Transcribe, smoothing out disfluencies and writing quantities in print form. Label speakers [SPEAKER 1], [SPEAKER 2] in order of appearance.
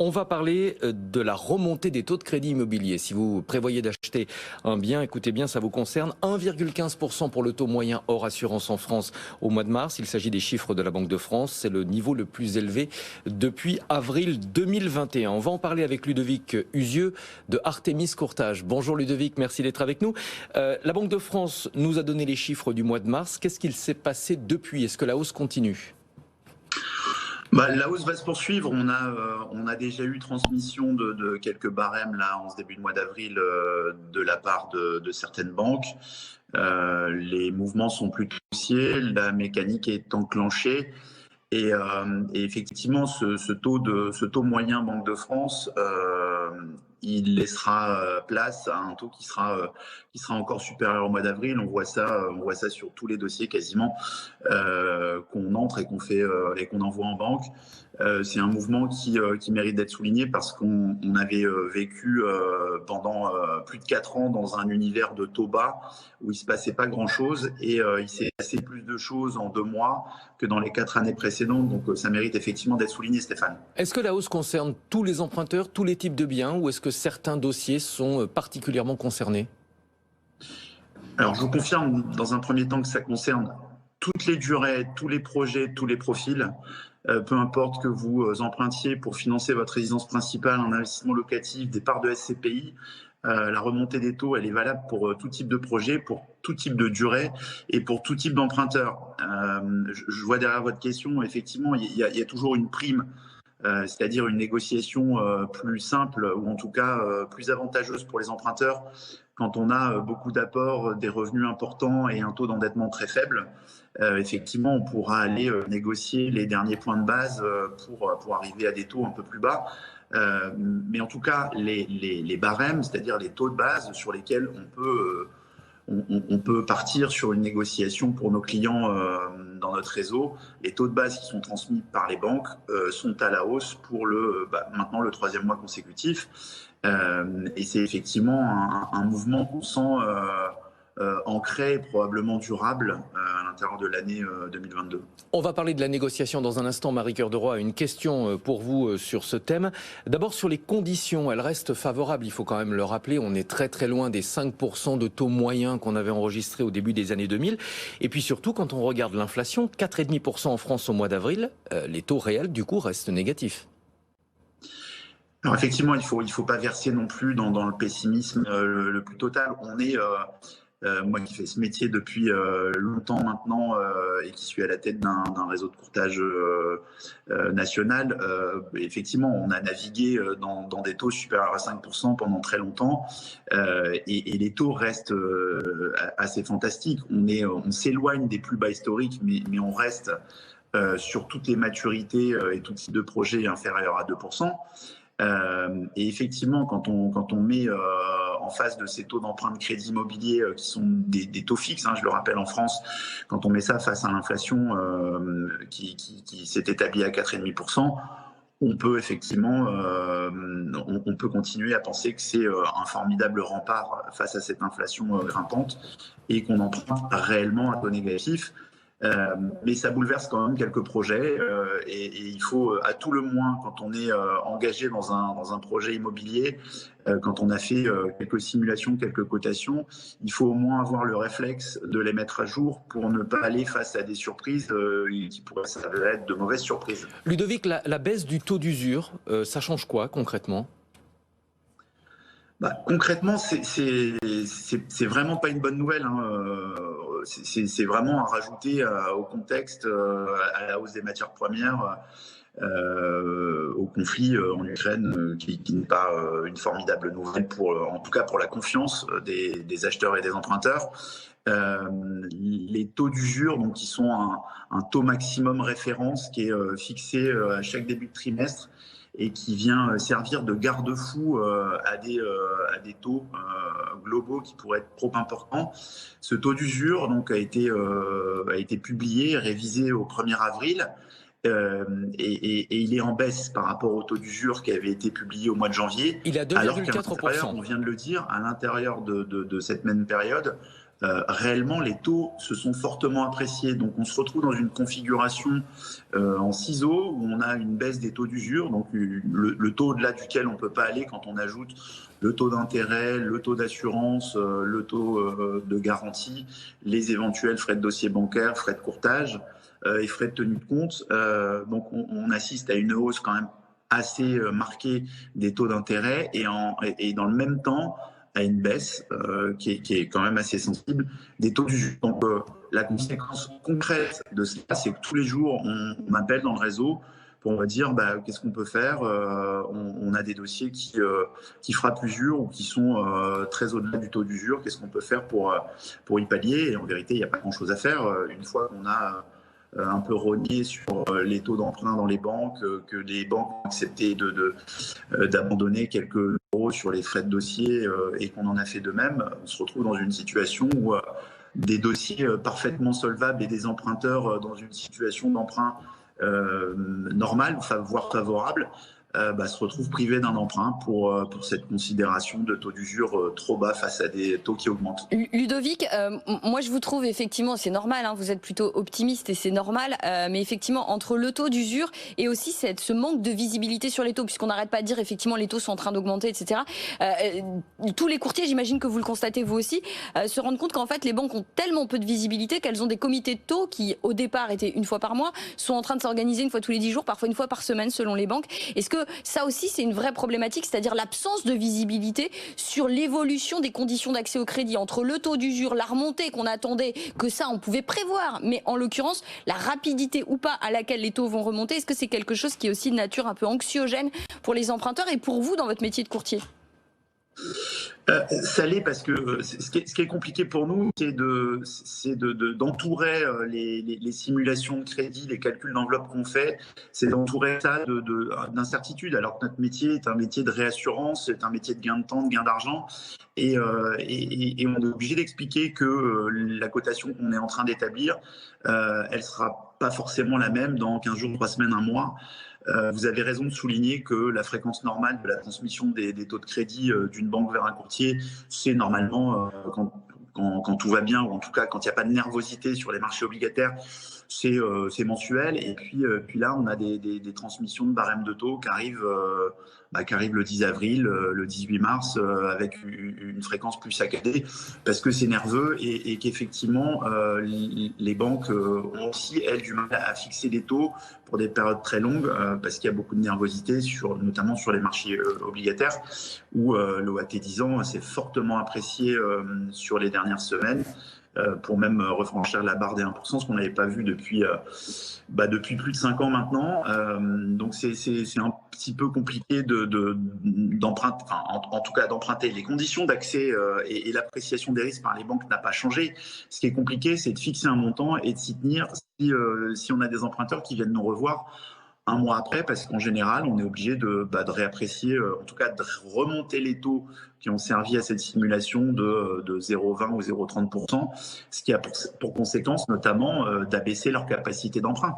[SPEAKER 1] On va parler de la remontée des taux de crédit immobilier. Si vous prévoyez d'acheter un bien, écoutez bien, ça vous concerne. 1,15% pour le taux moyen hors assurance en France au mois de mars. Il s'agit des chiffres de la Banque de France. C'est le niveau le plus élevé depuis avril 2021. On va en parler avec Ludovic Usieux de Artemis Courtage. Bonjour Ludovic, merci d'être avec nous. La Banque de France nous a donné les chiffres du mois de mars. Qu'est-ce qu'il s'est passé depuis? Est-ce que la hausse continue?
[SPEAKER 2] La hausse va se poursuivre. On a déjà eu transmission de quelques barèmes là en ce début de mois d'avril de la part de certaines banques. Les mouvements sont plutôt haussiers, la mécanique est enclenchée et effectivement ce taux moyen Banque de France, il laissera place à un taux qui sera encore supérieur au mois d'avril. On voit ça sur tous les dossiers quasiment qu'on entre et qu'on envoie en banque. C'est un mouvement qui mérite d'être souligné parce qu'on avait vécu pendant plus de 4 ans dans un univers de taux bas où il se passait pas grand-chose et il s'est passé plus de choses en 2 mois que dans les 4 années précédentes. Donc ça mérite effectivement d'être souligné, Stéphane.
[SPEAKER 1] Est-ce que la hausse concerne tous les emprunteurs, tous les types de biens, ou est-ce que certains dossiers sont particulièrement concernés?
[SPEAKER 2] Alors je vous confirme dans un premier temps que ça concerne toutes les durées, tous les projets, tous les profils. Peu importe que vous empruntiez pour financer votre résidence principale, un investissement locatif, des parts de SCPI, la remontée des taux, elle est valable pour tout type de projet, pour tout type de durée et pour tout type d'emprunteur. Je vois derrière votre question, effectivement, il y a toujours une prime, c'est-à-dire une négociation plus simple ou en tout cas plus avantageuse pour les emprunteurs quand on a beaucoup d'apports, des revenus importants et un taux d'endettement très faible. Effectivement, on pourra aller négocier les derniers points de base pour arriver à des taux un peu plus bas. Mais en tout cas, les barèmes, c'est-à-dire les taux de base sur lesquels on peut partir sur une négociation pour nos clients dans notre réseau, les taux de base qui sont transmis par les banques sont à la hausse pour maintenant le 3e mois consécutif. Et c'est effectivement un mouvement qu'on sent ancré et probablement durable à l'intérieur de l'année 2022.
[SPEAKER 1] On va parler de la négociation dans un instant. Marie-Cœur de Roy a une question pour vous sur ce thème. D'abord sur les conditions, elles restent favorables, il faut quand même le rappeler. On est très très loin des 5% de taux moyen qu'on avait enregistré au début des années 2000. Et puis surtout, quand on regarde l'inflation, 4,5% en France au mois d'avril, les taux réels du coup restent négatifs.
[SPEAKER 2] Alors effectivement, il faut pas verser non plus dans le pessimisme le plus total. On est moi qui fais ce métier depuis longtemps maintenant et qui suis à la tête d'un réseau de courtage national, effectivement, on a navigué dans des taux supérieurs à 5% pendant très longtemps et les taux restent assez fantastiques. On s'éloigne des plus bas historiques, mais on reste sur toutes les maturités et tout type de projet inférieur à 2%. Et effectivement, quand on met en face de ces taux d'emprunt de crédit immobilier qui sont des taux fixes, je le rappelle en France, quand on met ça face à l'inflation qui s'est établie à 4,5%, on peut effectivement, on peut continuer à penser que c'est un formidable rempart face à cette inflation grimpante et qu'on emprunte réellement à taux négatif. Mais ça bouleverse quand même quelques projets et il faut à tout le moins, quand on est engagé dans un projet immobilier, quand on a fait quelques simulations, quelques cotations, il faut au moins avoir le réflexe de les mettre à jour pour ne pas aller face à des surprises qui pourraient être de mauvaises surprises.
[SPEAKER 1] Ludovic, la baisse du taux d'usure, ça change quoi concrètement ?
[SPEAKER 2] Concrètement, c'est vraiment pas une bonne nouvelle. C'est vraiment à rajouter au contexte, à la hausse des matières premières, au conflit en Ukraine, qui n'est pas une formidable nouvelle en tout cas pour la confiance des acheteurs et des emprunteurs. Les taux d'usure, donc qui sont un taux maximum référence qui est fixé à chaque début de trimestre, et qui vient servir de garde-fou à des taux globaux qui pourraient être trop importants. Ce taux d'usure donc, a été publié, révisé au 1er avril, et il est en baisse par rapport au taux d'usure qui avait été publié au mois de janvier.
[SPEAKER 1] Il est à 2,4%.
[SPEAKER 2] On vient de le dire, à l'intérieur de cette même période, réellement, les taux se sont fortement appréciés. Donc, on se retrouve dans une configuration en ciseaux où on a une baisse des taux d'usure, donc le taux au-delà duquel on ne peut pas aller quand on ajoute le taux d'intérêt, le taux d'assurance, le taux de garantie, les éventuels frais de dossier bancaire, frais de courtage et frais de tenue de compte. Donc, on assiste à une hausse quand même assez marquée des taux d'intérêt et dans le même temps, à une baisse qui est quand même assez sensible des taux d'usure. Donc, la conséquence concrète de cela, c'est que tous les jours, on m'appelle dans le réseau pour me dire qu'est-ce qu'on peut faire. On a des dossiers qui frappent l'usure ou qui sont très au-delà du taux d'usure. Qu'est-ce qu'on peut faire pour y pallier? Et en vérité, il n'y a pas grand-chose à faire. Une fois qu'on a un peu rogné sur les taux d'emprunt dans les banques, que les banques ont accepté d'abandonner quelques euros sur les frais de dossier et qu'on en a fait de même, on se retrouve dans une situation où des dossiers parfaitement solvables et des emprunteurs dans une situation d'emprunt normale, voire favorable, se retrouvent privés d'un emprunt pour cette considération de taux d'usure trop bas face à des taux qui augmentent.
[SPEAKER 3] Ludovic, moi je vous trouve effectivement, c'est normal, hein, vous êtes plutôt optimiste et c'est normal, mais effectivement entre le taux d'usure et aussi ce manque de visibilité sur les taux, puisqu'on n'arrête pas de dire effectivement les taux sont en train d'augmenter, etc. Tous les courtiers, j'imagine que vous le constatez vous aussi, se rendent compte qu'en fait les banques ont tellement peu de visibilité qu'elles ont des comités de taux qui au départ étaient une fois par mois, sont en train de s'organiser une fois tous les 10 jours, parfois une fois par semaine selon les banques. Est-ce que ça aussi c'est une vraie problématique, c'est-à-dire l'absence de visibilité sur l'évolution des conditions d'accès au crédit entre le taux d'usure, la remontée qu'on attendait, que ça on pouvait prévoir, mais en l'occurrence la rapidité ou pas à laquelle les taux vont remonter, est-ce que c'est quelque chose qui est aussi de nature un peu anxiogène pour les emprunteurs et pour vous dans votre métier de courtier?
[SPEAKER 2] Ça l'est parce que ce qui est compliqué pour nous, c'est d'entourer les simulations de crédit, les calculs d'enveloppe qu'on fait, c'est d'entourer ça d'incertitude. Alors que notre métier est un métier de réassurance, c'est un métier de gain de temps, de gain d'argent, et on est obligé d'expliquer que la cotation qu'on est en train d'établir, elle sera pas forcément la même dans 15 jours, 3 semaines, un mois. Vous avez raison de souligner que la fréquence normale de la transmission des taux de crédit d'une banque vers un courtier, c'est normalement, quand tout va bien, ou en tout cas quand il n'y a pas de nervosité sur les marchés obligataires, c'est mensuel. Et puis là, on a des transmissions de barèmes de taux qui arrivent le 10 avril, le 18 mars, avec une fréquence plus saccadée, parce que c'est nerveux et qu'effectivement, les banques ont aussi, elles, du mal à fixer des taux pour des périodes très longues, parce qu'il y a beaucoup de nervosité, notamment sur les marchés obligataires, où l'OAT 10 ans s'est fortement apprécié sur les dernières semaines, pour même refranchir la barre des 1%, ce qu'on n'avait pas vu depuis plus de 5 ans maintenant. Donc c'est un petit peu compliqué d'emprunter, en tout cas d'emprunter. Les conditions d'accès et l'appréciation des risques par les banques n'a pas changé. Ce qui est compliqué, c'est de fixer un montant et de s'y tenir si on a des emprunteurs qui viennent nous revoir un mois après, parce qu'en général, on est obligé de réapprécier, en tout cas de remonter les taux qui ont servi à cette simulation de 0,20 ou 0,30%, ce qui a pour conséquence notamment d'abaisser leur capacité d'emprunt.